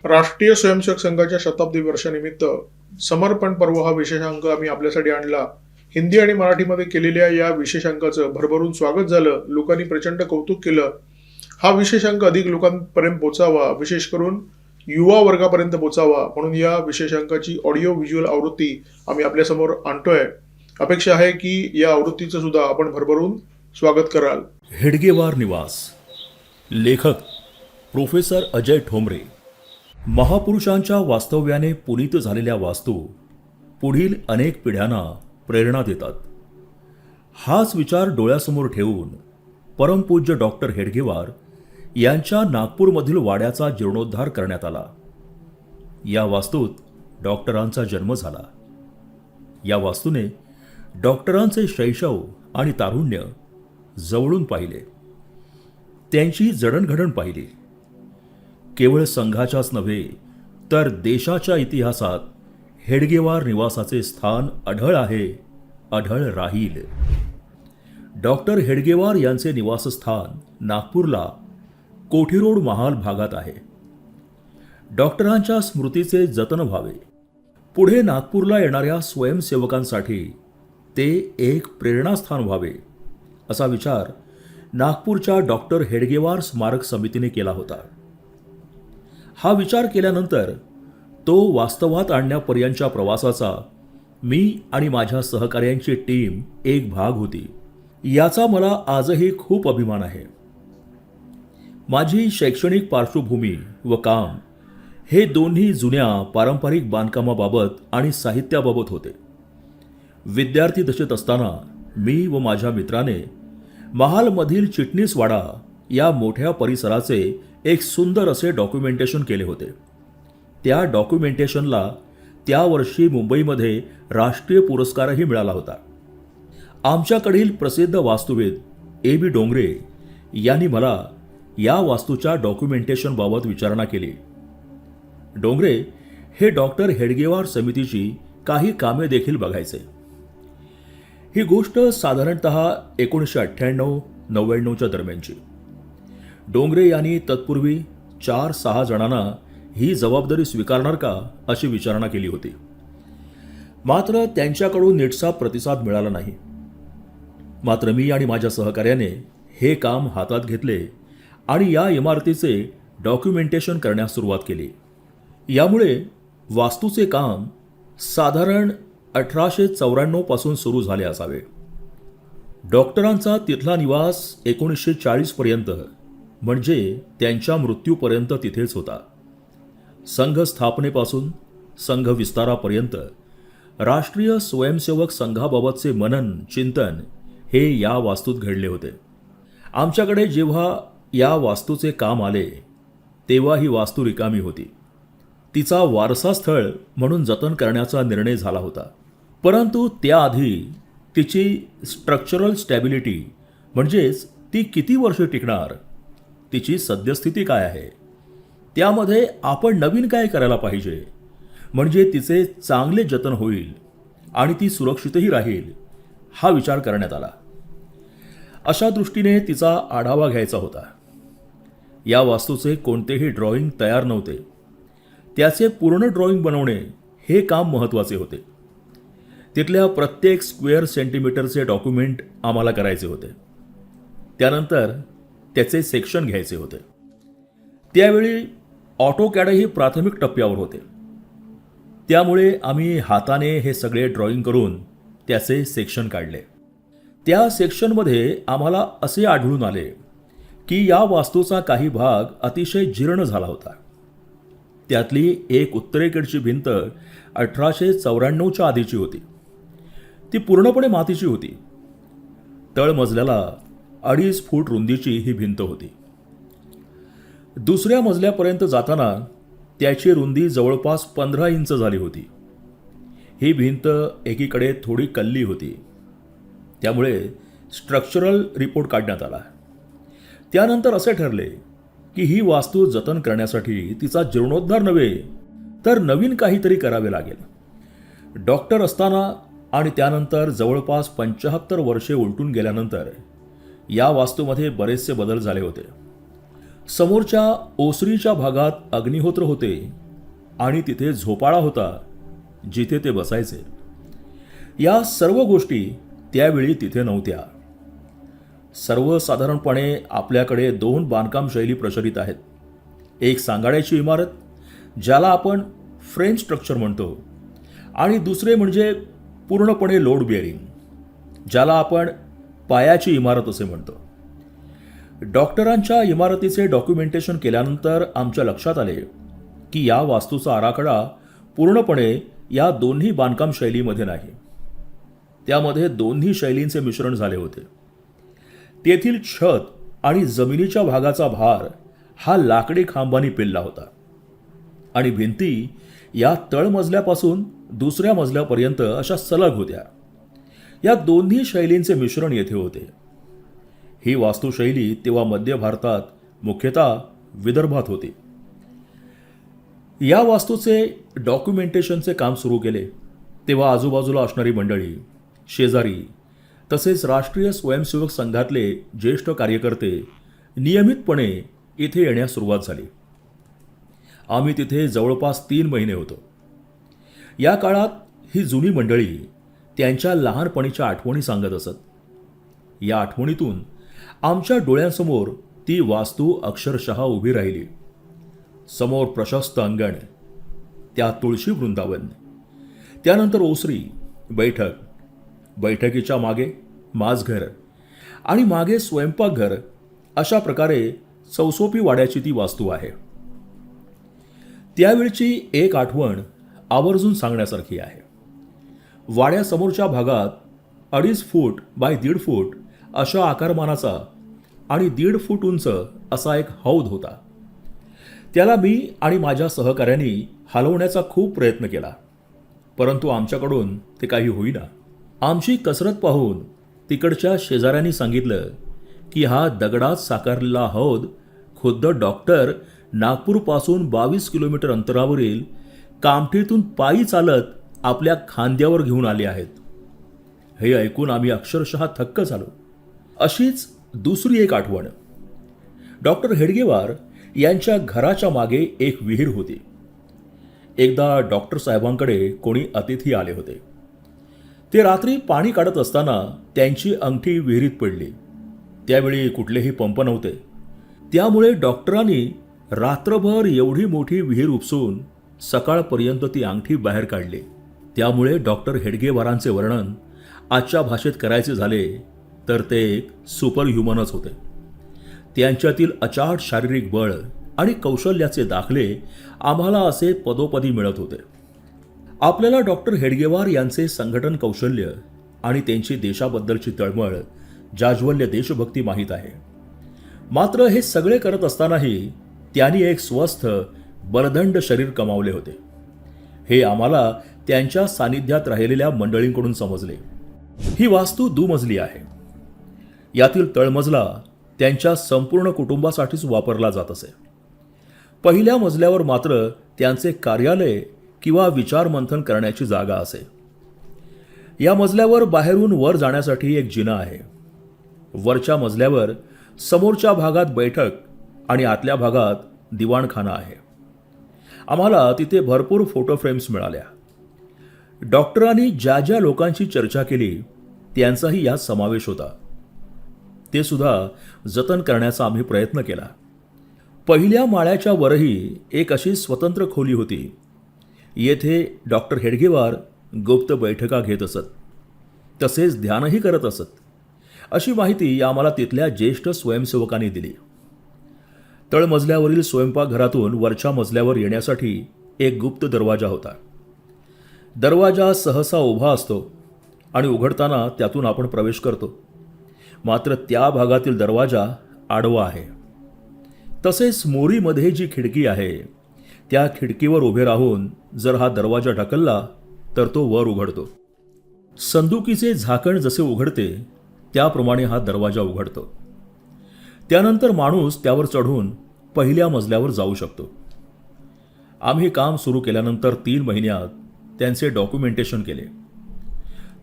राष्ट्रीय स्वयंसेवक संघाच्या शताब्दी वर्षानिमित्त समर्पण पर्व हा विशेषांक आम्ही आपल्यासाठी आणला. हिंदी आणि मराठीमध्ये केलेल्या या विशेषांकाचं भरभरून स्वागत झालं. लोकांनी प्रचंड कौतुक केलं. हा विशेषांक अधिक लोकांपर्यंत पोचावा, विशेष करून युवा वर्गापर्यंत पोचावा म्हणून या विशेषांकाची ऑडिओ व्हिज्युअल आवृत्ती आम्ही आपल्यासमोर आणतोय. अपेक्षा आहे की या आवृत्तीचं सुद्धा आपण भरभरून स्वागत कराल. हेडगेवार निवास. लेखक प्रोफेसर अजय ठोंबरे. महापुरुषांच्या वास्तव्याने पुनीत झालेल्या वास्तू पुढील अनेक पिढ्यांना प्रेरणा देतात. हाच विचार डोळ्यासमोर ठेवून परमपूज्य डॉक्टर हेडगेवार यांच्या नागपूरमधील वाड्याचा जीर्णोद्धार करण्यात आला. या वास्तूत डॉक्टरांचा जन्म झाला. या वास्तूने डॉक्टरांचे शैशव आणि तारुण्य जवळून पाहिले, त्यांची जडणघडण पाहिली. केवळ संघाच्याच नव्हे तर देशाच्या इतिहासात हेडगेवार निवासाचे स्थान अढळ आहे, अढळ राहील. डॉक्टर हेडगेवार यांचे निवासस्थान नागपूरला कोठीरोड महाल भागात आहे. डॉक्टरांच्या स्मृतीचे जतन व्हावे, पुढे नागपूरला येणाऱ्या स्वयंसेवकांसाठी ते एक प्रेरणास्थान व्हावे, असा विचार नागपूरच्या डॉक्टर हेडगेवार स्मारक समितीने केला होता. हा विचार केल्यानंतर तो वास्तवात आणण्यापर्यंतच्या प्रवासाचा मी आणि माझ्या सहकार्यांची टीम एक भाग होती. याचा मला आजही खूप अभिमान आहे. माझी शैक्षणिक पार्श्वभूमी व काम हे दोन्ही जुन्या पारंपरिक बांधकामाबाबत आणि साहित्याबाबत होते. विद्यार्थी दशेत असताना मी व माझ्या मित्राने महालमधील चिटणीसवाडा या मोठ्या परिसराचे एक सुंदर असे डॉक्युमेंटेशन केले होते. त्या डॉक्युमेंटेशनला त्या वर्षी मुंबईमध्ये राष्ट्रीय पुरस्कारही मिळाला होता. आमच्याकडील प्रसिद्ध वास्तुवेद A.B. डोंगरे यांनी मला या वास्तूच्या डॉक्युमेंटेशनबाबत विचारणा केली. डोंगरे हे डॉक्टर हेडगेवार समितीची काही कामे देखील बघायचे. ही गोष्ट साधारणतः 1998-99च्या दरम्यानची. डोंगरे यांनी तत्पूर्वी 4-6 जणांना ही जबाबदारी स्वीकारणार का अशी विचारणा केली होती. मात्र त्यांच्याकडून नीटसा प्रतिसाद मिळाला नाही. मात्र मी आणि माझ्या सहकार्याने हे काम हातात घेतले आणि या इमारतीचे डॉक्युमेंटेशन करण्यास सुरुवात केली. यामुळे वास्तूचे काम साधारण 1894 पासून सुरू झाले असावे. डॉक्टरांचा तिथला निवास 1940 पर्यंत म्हणजे त्यांच्या मृत्यूपर्यंत तिथेच होता. संघ स्थापनेपासून संघ विस्तारापर्यंत राष्ट्रीय स्वयंसेवक संघाबाबतचे मनन चिंतन हे या वास्तूत घडले होते. आमच्याकडे जेव्हा या वास्तूचे काम आले तेव्हा ही वास्तू रिकामी होती. तिचा वारसा स्थळ म्हणून जतन करण्याचा निर्णय झाला होता. परंतु त्याआधी तिची स्ट्रक्चरल स्टॅबिलिटी म्हणजेच ती किती वर्षे टिकणार, तिची सद्यस्थिती काय आहे, त्यामध्ये आपण नवीन काय करायला पाहिजे म्हणजे तिचे चांगले जतन होईल आणि ती सुरक्षितही राहील, हा विचार करण्यात आला. अशा दृष्टीने तिचा आढावा घ्यायचा होता. या वास्तूचे कोणतेही ड्रॉइंग तयार नव्हते. त्याचे पूर्ण ड्रॉइंग बनवणे हे काम महत्त्वाचे होते. तिथल्या प्रत्येक स्क्वेअर सेंटीमीटरचे डॉक्युमेंट आम्हाला करायचे होते. त्यानंतर त्याचे सेक्शन घ्यायचे होते. त्यावेळी ऑटोकॅडही प्राथमिक टप्प्यावर होते. त्यामुळे आम्ही हाताने हे सगळे ड्रॉइंग करून त्याचे सेक्शन काढले. त्या सेक्शनमध्ये आम्हाला असे आढळून आले की या वास्तूचा काही भाग अतिशय जीर्ण झाला होता. त्यातली एक उत्तरेकडची भिंत 1894च्या आधीची होती. ती पूर्णपणे मातीची होती. तळमजल्याला 2.5 फूट रुंदीची ही भिंत होती. दुसऱ्या मजल्यापर्यंत जाताना त्याची रुंदी जवळपास 15 इंच झाली होती. ही भिंत एकीकडे थोडी कल्ली होती. त्यामुळे स्ट्रक्चरल रिपोर्ट काढण्यात आला. त्यानंतर असे ठरले की ही वास्तू जतन करण्यासाठी तिचा जीर्णोद्धार नव्हे तर नवीन काहीतरी करावे लागेल. डॉक्टर असताना आणि त्यानंतर जवळपास 75 वर्षे उलटून गेल्यानंतर या वास्तूमध्ये बरेचसे बदल झाले होते. समोरच्या ओसरीच्या भागात अग्निहोत्र होते आणि तिथे झोपाळा होता जिथे ते बसायचे. या सर्व गोष्टी त्यावेळी तिथे नव्हत्या. सर्वसाधारणपणे आपल्याकडे 2 बांधकाम शैली प्रचलित आहेत. एक सांगाड्याची इमारत, ज्याला आपण फ्रेम स्ट्रक्चर म्हणतो, आणि दुसरे म्हणजे पूर्णपणे लोड बिअरिंग, ज्याला आपण पायाची इमारत असे म्हणतो. डॉक्टरांच्या इमारतीचे डॉक्युमेंटेशन केल्यानंतर आमच्या लक्षात आले की या वास्तूचा आराखडा पूर्णपणे या दोन्ही बांधकाम शैलीमध्ये नाही. त्यामध्ये दोन्ही शैलींचे मिश्रण झाले होते. तेथील छत आणि जमिनीच्या भागाचा भार हा लाकडी खांबांनी पेलला होता आणि भिंती या तळमजल्यापासून दुसऱ्या मजल्यापर्यंत अशा सलग होत्या. या दोन्ही शैलींचे मिश्रण येथे होते. ही वास्तुशैली तेव्हा मध्य भारतात, मुख्यतः विदर्भात होती. या वास्तूचे डॉक्युमेंटेशनचे काम सुरू केले तेव्हा आजूबाजूला असणारी मंडळी, शेजारी, तसेच राष्ट्रीय स्वयंसेवक संघातले ज्येष्ठ कार्यकर्ते नियमितपणे इथे येण्यास सुरुवात झाली. आम्ही तिथे जवळपास 3 महिने होतो. या काळात ही जुनी मंडळी त्यांच्या लहानपणीच्या आठवणी सांगत असत. या आठवणीतून आमच्या डोळ्यांसमोर ती वास्तू अक्षरशः उभी राहिली. समोर प्रशस्त अंगण, त्यात तुळशी वृंदावन, त्यानंतर ओसरी, बैठक, बैठकीच्या मागे माझघर आणि मागे स्वयंपाकघर, अशा प्रकारे चौसोपी वाड्याची ती वास्तू आहे. त्यावेळची एक आठवण आवर्जून सांगण्यासारखी आहे. वाड्यासमोरच्या भागात 2.5 फूट बाय 1.5 फूट अशा आकारमानाचा आणि 1.5 फूट उंच असा एक हौद होता. त्याला मी आणि माझ्या सहकाऱ्यांनी हलवण्याचा खूप प्रयत्न केला, परंतु आमच्याकडून ते काही होईना. आमची कसरत पाहून तिकडच्या शेजाऱ्यांनी सांगितलं की हा दगडात साकारलेला हौद खुद्द डॉक्टर नागपूरपासून 22 किलोमीटर अंतरावरील कामठीतून पायी चालत आपल्या खांद्यावर घेऊन आले आहेत. हे ऐकून आम्ही अक्षरशः थक्क झालो. अशीच दुसरी एक आठवण. डॉक्टर हेडगेवार यांच्या घराच्या मागे एक विहीर होती. एकदा डॉक्टर साहेबांकडे कोणी अतिथी आले होते. ते रात्री पाणी काढत असताना त्यांची अंगठी विहिरीत पडली. त्यावेळी कुठलेही पंप नव्हते. त्यामुळे डॉक्टरांनी रात्रभर एवढी मोठी विहीर उपसून सकाळपर्यंत ती अंगठी बाहेर काढली. त्यामुळे डॉक्टर हेडगेवारांचे वर्णन आजच्या भाषेत करायचे झाले तर ते एक सुपर ह्युमनच होते. त्यांच्यातील अचाट शारीरिक बळ आणि कौशल्याचे दाखले आम्हाला असे पदोपदी मिळत होते. आपल्याला डॉक्टर हेडगेवार यांचे संघटन कौशल्य आणि त्यांची देशाबद्दलची तळमळ, जाज्वल्य देशभक्ती माहीत आहे. मात्र हे सगळे करत असतानाही त्यांनी एक स्वस्थ, बलदंड शरीर कमावले होते. हे आम्हाला त्यांच्या सानिध्यात राहिलेल्या मंडळींकडून समजले. ही वास्तू दुमजली आहे. यातील तळमजला त्यांच्या संपूर्ण कुटुंबासाठीच वापरला जात असे. पहिल्या मजल्यावर मात्र त्यांचे कार्यालय किंवा विचारमंथन करण्याची जागा असे. या मजल्यावर बाहेरून वर जाण्यासाठी एक जिना आहे. वरच्या मजल्यावर समोरच्या भागात बैठक आणि आतल्या भागात दिवाणखाना आहे. आम्हाला तिथे भरपूर फोटो फ्रेम्स मिळाल्या. डॉक्टरांनी ज्या ज्या लोकांची चर्चा केली त्यांचाही यात समावेश होता. ते सुद्धा जतन करण्याचा आम्ही प्रयत्न केला. पहिल्या माळ्याच्या वरही एक अशी स्वतंत्र खोली होती. येथे डॉक्टर हेडगेवार गुप्त बैठका घेत असत, तसेच ध्यानही करत असत, अशी माहिती आम्हाला तिथल्या ज्येष्ठ स्वयंसेवकांनी दिली. तळमजल्यावरील स्वयंपाकघरातून वरच्या मजल्यावर येण्यासाठी एक गुप्त दरवाजा होता. दरवाजा सहसा उभा असतो आणि उघडताना त्यातून आपण प्रवेश करतो. मात्र त्या भागातील दरवाजा आडवा आहे. तसेच मोरीमध्ये जी खिडकी आहे त्या खिडकीवर उभे राहून जर हा दरवाजा ढकलला तर तो वर उघडतो. संदुकीचे झाकण जसे उघडते त्याप्रमाणे हा दरवाजा उघडतो. त्यानंतर माणूस त्यावर चढून पहिल्या मजल्यावर जाऊ शकतो. आम्ही काम सुरू केल्यानंतर 3 महिन्यात त्यांचे डॉक्युमेंटेशन केले.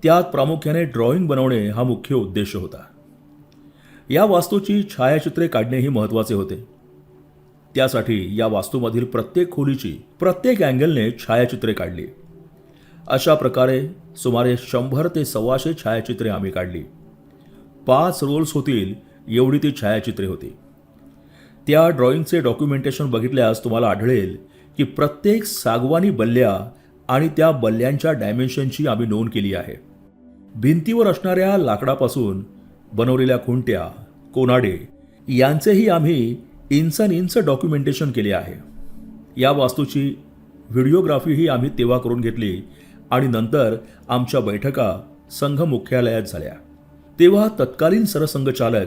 त्यात प्रामुख्याने ड्रॉइंग बनवणे हा मुख्य उद्देश होता. या वास्तूची छायाचित्रे काढणेही महत्त्वाचे होते. त्यासाठी या वास्तूमधील प्रत्येक खोलीची प्रत्येक अँगलने छायाचित्रे काढली. अशा प्रकारे सुमारे 100 ते 125 छायाचित्रे आम्ही काढली. 5 रोल्स होतील एवढी ती छायाचित्रे होती. त्या ड्रॉइंगचे डॉक्युमेंटेशन बघितल्यास तुम्हाला आढळेल की प्रत्येक सागवानी बल्ल्या आणि त्या बल्ल्यांच्या डायमेन्शनची आम्ही नोंद केली आहे. भिंतीवर असणाऱ्या लाकडापासून बनवलेल्या खुंट्या, कोनाडे यांचेही आम्ही इंच डॉक्युमेंटेशन केले आहे. या वास्तूची व्हिडिओग्राफीही आम्ही तेव्हा करून घेतली आणि नंतर आमच्या बैठका संघ मुख्यालयात झाल्या. तेव्हा तत्कालीन सरसंघचालक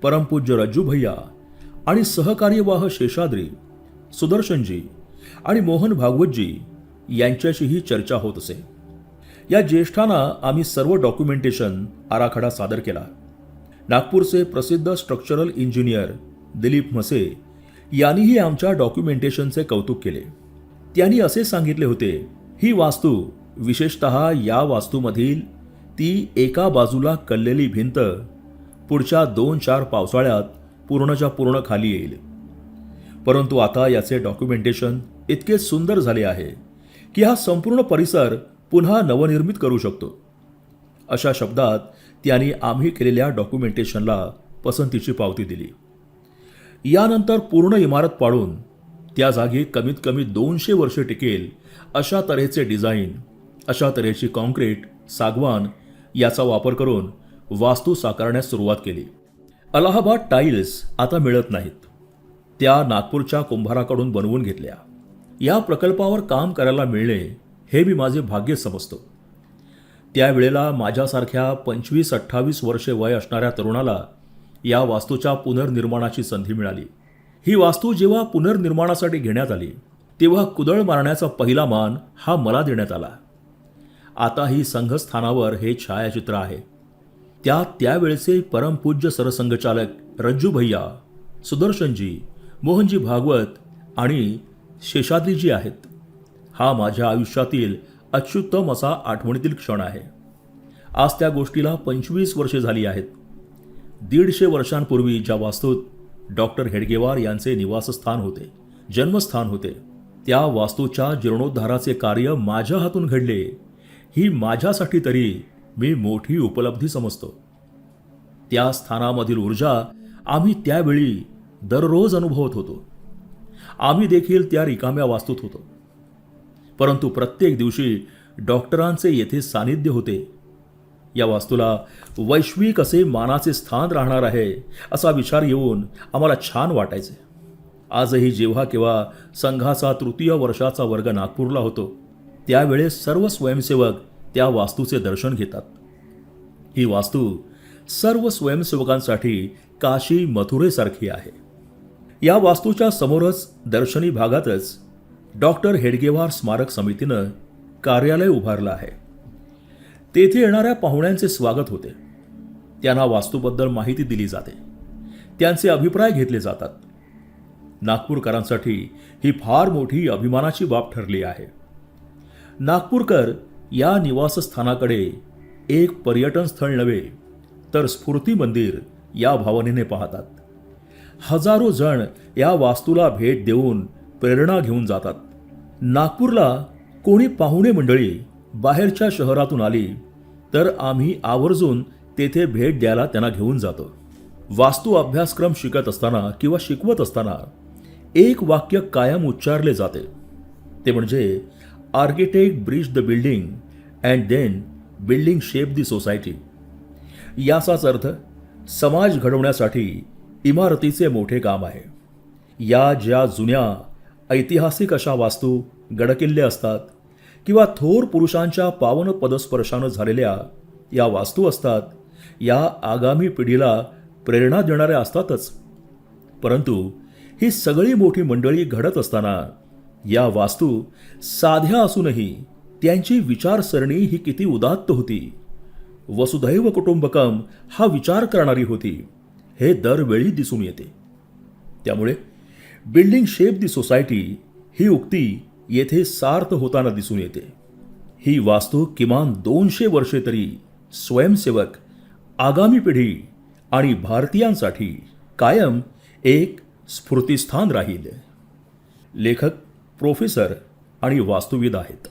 परमपूज्य रज्जू भैया आणि सहकार्यवाह शेषाद्री, सुदर्शनजी आणि मोहन भागवतजी यांच्याशीही चर्चा होत असे. या ज्येष्ठांना आम्ही सर्व डॉक्युमेंटेशन आराखडा सादर केला. नागपूरचे प्रसिद्ध स्ट्रक्चरल इंजिनियर दिलीप म्हसे यांनीही आमच्या डॉक्युमेंटेशनचे कौतुक केले. त्यांनी असे सांगितले होते, ही वास्तू विशेषतः या वास्तूमधील ती एका बाजूला कललेली भिंत पुढच्या 2-4 पावसाळ्यात पूर्णच्या पूर्ण खाली येईल. परंतु आता याचे डॉक्युमेंटेशन इतके सुंदर झाले आहे की हा संपूर्ण परिसर पुन्हा नवनिर्मित करू शकतो. अशा शब्दात त्यांनी आम्ही केलेल्या डॉक्युमेंटेशनला पसंतीची पावती दिली. यानंतर पूर्ण इमारत पाडून त्या जागी कमीत कमी 200 वर्षे टिकेल अशा तऱ्हेचे डिझाईन, अशा तऱ्हेची कॉन्क्रीट, सागवान याचा वापर करून वास्तू साकारण्यास सुरुवात केली. अलाहाबाद टाईल्स आता मिळत नाहीत. त्या नागपूरच्या कुंभाराकडून बनवून घेतल्या. या प्रकल्पावर काम करायला मिळणे हे मी माझे भाग्य समजतो. त्यावेळेला माझ्यासारख्या 25-28 वर्षे वय असणाऱ्या तरुणाला या वास्तूच्या पुनर्निर्माणाची संधी मिळाली. ही वास्तू जेव्हा पुनर्निर्माणासाठी घेण्यात आली तेव्हा कुदळ मारण्याचा पहिला मान हा मला देण्यात आला. आता ही संघस्थानावर हे छायाचित्र आहे. त्यावेळेचे परमपूज्य सरसंघचालक रज्जू भैया, सुदर्शनजी, मोहनजी भागवत आणि शेषाद्रीजी आहेत. हा माझ्या आयुष्यातील अत्युत्तम असा आठवणीतील क्षण आहे. आज त्या गोष्टीला 25 वर्षे झाली आहेत. 150 वर्षांपूर्वी ज्या वास्तूत डॉक्टर हेडगेवार यांचे निवासस्थान होते, जन्मस्थान होते, त्या वास्तूच्या जीर्णोद्धाराचे कार्य माझ्या हातून घडले ही माझ्यासाठी तरी मी मोठी उपलब्धी समजतो. त्या स्थानामधील ऊर्जा आम्ही त्यावेळी दररोज अनुभवत होतो. आम्ही देखील त्या रिकाम्या वास्तूत होतो. परंतु प्रत्येक दिवशी डॉक्टरांचे येथे सानिध्य होते. या वास्तूला वैश्विक असे मानाचे स्थान राहणार आहे असा विचार येऊन आम्हाला छान वाटायचे. आजही जेव्हा केव्हा संघाचा 3य वर्षाचा वर्ग नागपूरला होतो त्यावेळेस सर्व स्वयंसेवक त्या वास्तूचे दर्शन घेतात. ही वास्तू सर्व स्वयंसेवकांसाठी काशी मथुरेसारखी आहे. या वास्तूच्या समोरच दर्शनी भागातच डॉक्टर हेडगेवार स्मारक समितीनं कार्यालय उभारलं आहे. तेथे येणाऱ्या पाहुण्यांचे स्वागत होते. त्यांना वास्तूबद्दल माहिती दिली जाते. त्यांचे अभिप्राय घेतले जातात. नागपूरकरांसाठी ही फार मोठी अभिमानाची बाब ठरली आहे. नागपूरकर या निवासस्थानाकडे एक पर्यटन स्थळ नव्हे तर स्फूर्ती मंदिर या भावनेने पाहतात. हजारो जण या वास्तूला भेट देऊन प्रेरणा घेऊन जातात. नागपूरला कोणी पाहुणे मंडळी बाहेरच्या शहरातून आली तर आम्ही आवर्जून तेथे भेट द्यायला त्यांना घेऊन जातो. वास्तू अभ्यासक्रम शिकत असताना किंवा शिकवत असताना एक वाक्य कायम उच्चारले जाते. ते म्हणजे architect bridge the building and then building shape the society. याचाच अर्थ समाज घडवण्यासाठी इमारतीचे मोठे काम आहे. या ज्या जुन्या ऐतिहासिक अशा वास्तू, गडकिल्ले असतात किंवा थोर पुरुषांच्या पावन पदस्पर्शानं झालेल्या या वास्तू असतात, या आगामी पिढीला प्रेरणा देणाऱ्या असतातच. परंतु ही सगळी मोठी मंडळी घडत असताना या वास्तू साध्या असूनही त्यांची विचारसरणी ही किती उदात्त होती, वसुधैव कुटुंबकम हा विचार करणारी होती, हे दरवेळी दिसून येते. त्यामुळे बिल्डिंग शेप दी सोसायटी ही उक्ती येथे सार्थ होताना दिसून येते. ही वास्तू किमान 200 वर्षे तरी स्वयंसेवक, आगामी पिढी आणि भारतीयांसाठी कायम एक स्फूर्तिस्थान राहील. लेखक प्रोफेसर आणि वास्तुविद आहेत.